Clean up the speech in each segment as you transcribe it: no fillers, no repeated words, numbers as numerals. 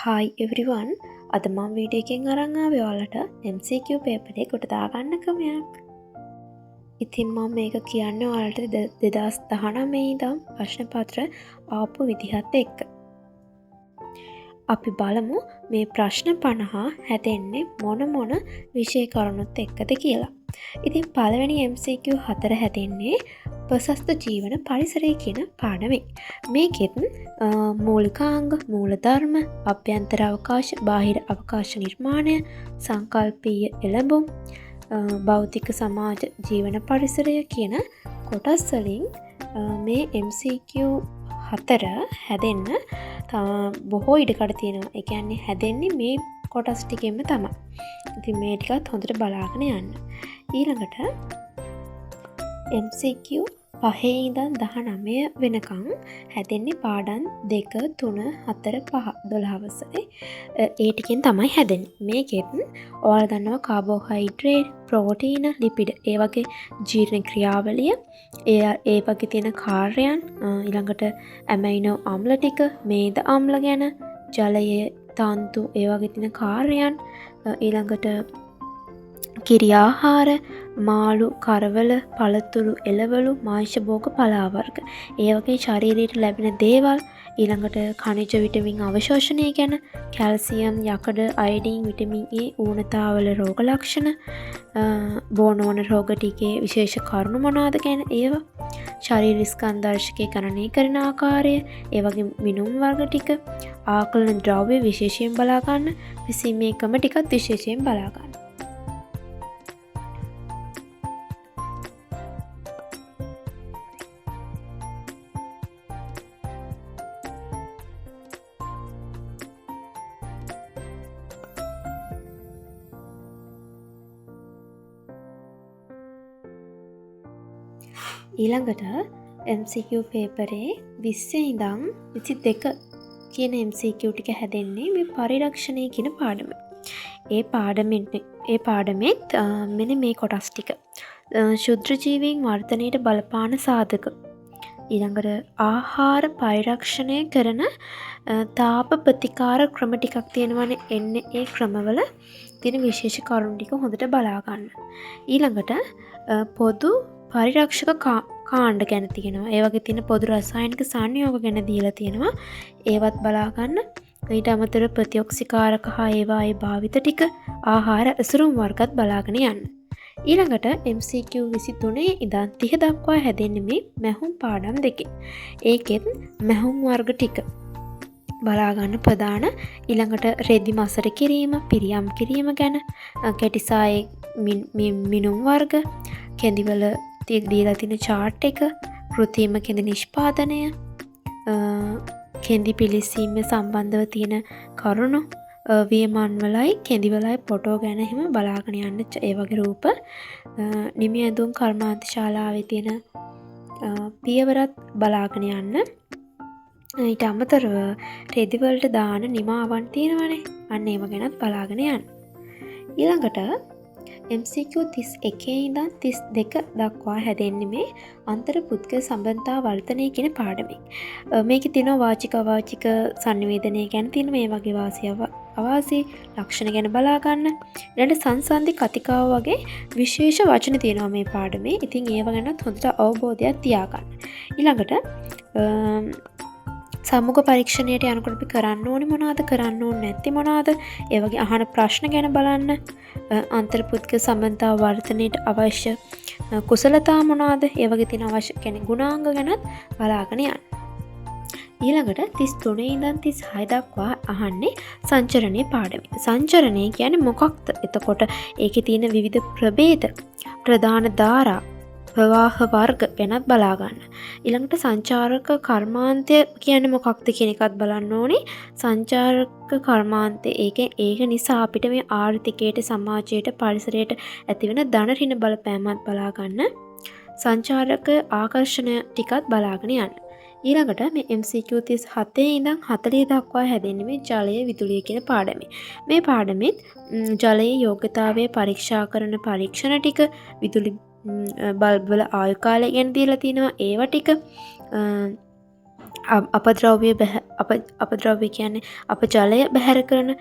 Hi everyone. අද මම video එකකින් අරන් ආවේ ඔයාලට MCQ පේපර් එකට දාගන්න ක්‍රමයක්. ඉතින් මම මේක කියන්නේ ඔයාලට 2019 ඉඳන් ප්‍රශ්න පත්‍ර ආපු විදිහත් එක්ක. අපි බලමු මේ ප්‍රශ්න 50 හැදෙන්නේ මොන විෂය කරුණුත් එක්කද කියලා. ඉතින් පළවෙනි MCQ 4 හැදෙන්නේ ප්‍රශස්ත ජීවන පරිසරය කියන පාඩමේ. මේකෙත් මූලිකාංග, මූලධර්ම, අභ්‍යන්තර අවකාශ, බාහිර අවකාශ නිර්මාණය, සංකල්පීය එළඹුම්, භෞතික සමාජ ජීවන පරිසරය කියන කොටස් වලින් මේ MCQ 4 හැදෙන්න බොහෝ ඉඩකඩ තියෙනවා. ඒ කියන්නේ හැදෙන්නේ මේ කොටස් ටිකෙන්ම තමයි. ඉතින් මේ ටිකත් හොඳට බලාගෙන යන්න. ඊළඟට MCQ 5 ඉඳන් 19 වෙනකන් හැදෙන්නේ පාඩම් 2 3 4 5 12 වසරේ. ඒ ටිකෙන් තමයි හැදෙන්නේ. මේකෙත් ඔයාලා දන්නවා කාබෝහයිඩ්‍රේට්, ප්‍රෝටීන, ලිපිඩ ඒ වගේ ජීර්ණ ක්‍රියාවලිය, ඒ වගේ තියෙන කාර්යයන්, ඊළඟට ඇමයිනෝ අම්ල ටික, මේද අම්ල ගැන, ජලයේ තන්තු ඒ වගේ තියෙන කාර්යයන්, ඊළඟට කිරි ආහාර, මාළු, කරවල, පළතුරු, එළවලු, මාංශ භෝග පලාවර්ග. ඒ වගේ ශරීරයට ලැබෙන දේවල්, ඊළඟට khනිජ විටමින් අවශෝෂණය ගැන, කැල්සියම්, යකඩ, අයඩින්, විටමින් A ඌනතාවල රෝග ලක්ෂණ, බෝනෝන රෝග ටිකේ විශේෂ කරුණු මොනවාද ගැන ඒවා, ශරීර ස්කන්ධර්ශකයේ ගණනය කරන ආකාරය, ඒ වගේ මිනුම් වර්ග ටික, ආකලන ද්‍රව්‍ය විශේෂයෙන් බලා ගන්න, විසීමේ ක්‍රම ටිකත් විශේෂයෙන් බලා ගන්න. ඊළඟට MCQ පේපරේ 20 ඉඳන් 22 කියන MCQ ටික හැදෙන්නේ මේ පරිරක්ෂණය කියන පාඩම. ඒ පාඩමෙත් මෙන්න මේ කොටස් ටික. ශුද්‍ර ජීවීන් වර්ධනයට බලපාන සාධක. ඊළඟට ආහාර පරිරක්ෂණය කරන තාප ප්‍රතිකාර ක්‍රම ටිකක් තියෙනවානේ. එන්නේ ඒ ක්‍රමවල තියෙන විශේෂ කරුණු ටික හොඳට බලා ගන්න. ඊළඟට පොදු පරිරක්ෂක කාණ්ඩ ගැන තියෙනවා. ඒ වගේ තියෙන පොදු රසායනික සංයෝග ගැන දීලා තියෙනවා. ඒවත් බලා ගන්න. ඊට අමතරව ප්‍රතිඔක්සිකාරක හා ඒවායේ භාවිත ටික, ආහාර ඇසුරුම් වර්ගත් බලාගෙන යන්න. ඊළඟට MCQ 23 ඉඳන් 30 දක්වා හැදෙන්නේ මේ මැහුම් පාඩම් දෙකේ. ඒකෙත් මැහුම් වර්ග ටික බලා ගන්න ප්‍රධාන. ඊළඟට රෙදි මසර කිරීම, පිරියම් කිරීම ගැන, කැටිසායේ මිනුම් වර්ග, කෙඳිවල දීලා තියෙන chart එක, කෘත්‍රිම කෙඳි නිෂ්පාදනය, කෙඳි පිළිසීම සම්බන්ධව තියෙන කරුණු, වියමන් වලයි කෙඳිවලයි ෆොටෝ ගැන එහෙම බලාගෙන යන්න. ඒ වගේ රූප, නිමි ඇඳුම් කර්මාන්ත ශාලාවේ තියෙන පියවරත් බලාගෙන යන්න. ඊට අමතරව රෙදි වලට දාන නිමාවන් තියෙනවනේ. අන්න ඒව ගැනත් බලාගෙන යන්න. ඊළඟට MCQ 31 ඉඳන් 32 දක්වා හැදෙන්නේ මේ අන්තර් පුද්ගල සම්බන්ධතා වර්ධනය කියන පාඩමෙන්. මේකේ තියෙනවා වාචික අවාචික සංනිවේදනය ගැන තියෙන මේ වගේ වාසි අවාසි ලක්ෂණ ගැන බලා ගන්න. ඊළඟට සංසන්ධි කතිකාව වගේ විශේෂ වචන තියෙනවා මේ පාඩමේ. ඉතින් ඒව ගැනත් හොඳට අවබෝධයක් තියාගන්න. ඊළඟට සමුග පරීක්ෂණයට යනකොට අපි කරන්න ඕනේ මොනවද, කරන්න ඕනේ නැති මොනවද, ඒ වගේ අහන ප්‍රශ්න ගැන බලන්න. අන්තර්පුද්ගල සම්බන්ධතා වර්ධනයට අවශ්‍ය කුසලතා මොනවද, ඒ වගේ තියෙන අවශ්‍ය කියන්නේ ගුණාංග ගැනත් බලාගෙන යන්න. ඊළඟට 33 ඉඳන් 36 දක්වා අහන්නේ සංචරණයේ පාඩමයි. සංචරණය කියන්නේ මොකක්ද? එතකොට ඒකේ තියෙන විවිධ ප්‍රභේද, ප්‍රධාන ධාරා, ප්‍රවාහ වර්ග ගැනත් බලා ගන්න. ඊළඟට සංචාරක කර්මාන්තය කියන්නේ මොකක්ද කියන එකත් බලන්න ඕනේ. සංචාරක කර්මාන්තය ඒක නිසා අපිට මේ ආර්ථිකයට, සමාජයට, පරිසරයට ඇතිවෙන ධන ඍණ බලපෑමත් බලා ගන්න. සංචාරක ආකර්ෂණ ටිකත් බලාගෙන යන්න. ඊළඟට මේ MCQ 37 ඉඳන් 40 දක්වා හැදෙන්නේ මේ ජලය විදුලිය කියන පාඩමේ. මේ පාඩමෙත් ජලයේ යෝග්‍යතාවය පරීක්ෂා කරන පරීක්ෂණ ටික, විදුලි බල්බ් වල ආයු කාලය ගැන දීලා තිනවා. ඒව ටික අපද්‍රව්‍ය කියන්නේ අප ජලය බැහැර කරන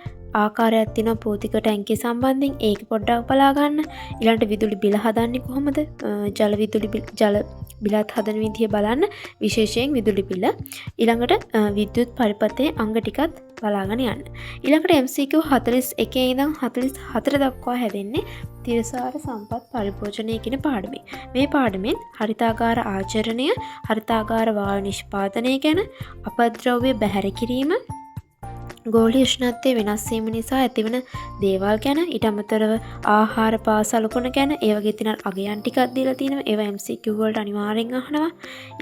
ආකාරයක් තියෙනවා භෞතික ටැංකිය සම්බන්ධයෙන්. ඒක පොඩ්ඩක් බලා ගන්න. ඊළඟට විදුලි බිල හදන්නේ කොහොමද? ජල බිලත් හදන විදිහ බලන්න. විශේෂයෙන් විදුලි බිල. ඊළඟට විද්‍යුත් පරිපථයේ අංග ටිකත් බලාගෙන යන්න. ඊළඟට MCQ 41 ඉඳන් 44 දක්වා හැදෙන්නේ තිරසාර සම්පත් පරිභෝජනය කියන පාඩමෙන්. මේ පාඩමෙන් හරිතාගාර ආචරණය, හරිතාගාර වායු නිෂ්පාදනය ගැන, අපද්‍රව්‍ය බැහැර කිරීම, ගෝලීය උෂ්ණත්වය වෙනස් වීම නිසා ඇතිවන දේවල් ගැන, ඊට අමතරව ආහාර පාසලකුණ ගැන ඒ වගේ තියෙන අගයන් ටිකක් දීලා තියෙනවා. ඒවා MCQ වලට අනිවාර්යෙන් අහනවා.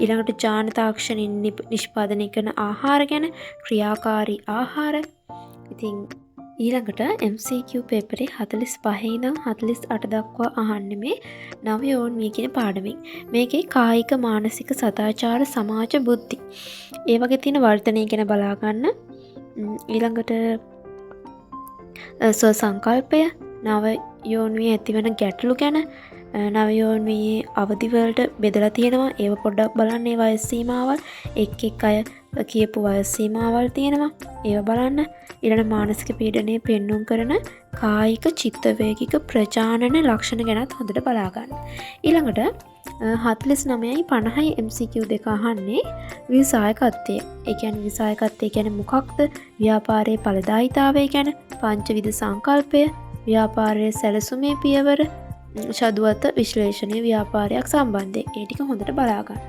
ඊළඟට ජාන තාක්ෂණින් නිෂ්පාදනය කරන ආහාර ගැන, ක්‍රියාකාරී ආහාර. ඉතින් ඊළඟට MCQ පේපරේ 45 ඉඳන් 48 දක්වා අහන්නේ මේ නවයෝන්මිය කියන පාඩමෙන්. මේකේ කායික මානසික සදාචාර සමාජ බුද්ධි ඒ වගේ තියෙන වර්ධනය ගැන බලා ගන්න. ඊළඟට ස්ව සංකල්පය, නව යෝන්විය ඇතිවන ගැටලු ගැන, නව යෝන්වියේ අවධිවලට බෙදලා තියෙනවා. ඒව පොඩ්ඩක් බලන්න. ඒ වයස් සීමාවල් එක් අය කියපු වයස් සීමාවල් තියෙනවා. ඒව බලන්න. ඊළඟ මානසික පීඩනය පෙන්නුම් කරන කායික චිත්තවේගික ප්‍රජානන ලක්ෂණ ගැනත් හොඳට බලා ගන්න. ඊළඟට 49යි 50යි MCQ දෙක අහන්නේ විසායකත්වය. ඒ කියන්නේ විසායකත්වය කියන්නේ මොකක්ද? ව්‍යාපාරයේ ඵලදායීතාවය ගැන, පංචවිධ සංකල්පය, ව්‍යාපාරයේ සැලසුමේ පියවර, ෂඩුවත විශ්ලේෂණීය ව්‍යාපාරයක් සම්බන්ධයෙන්. ඒ ටික හොඳට බලා ගන්න.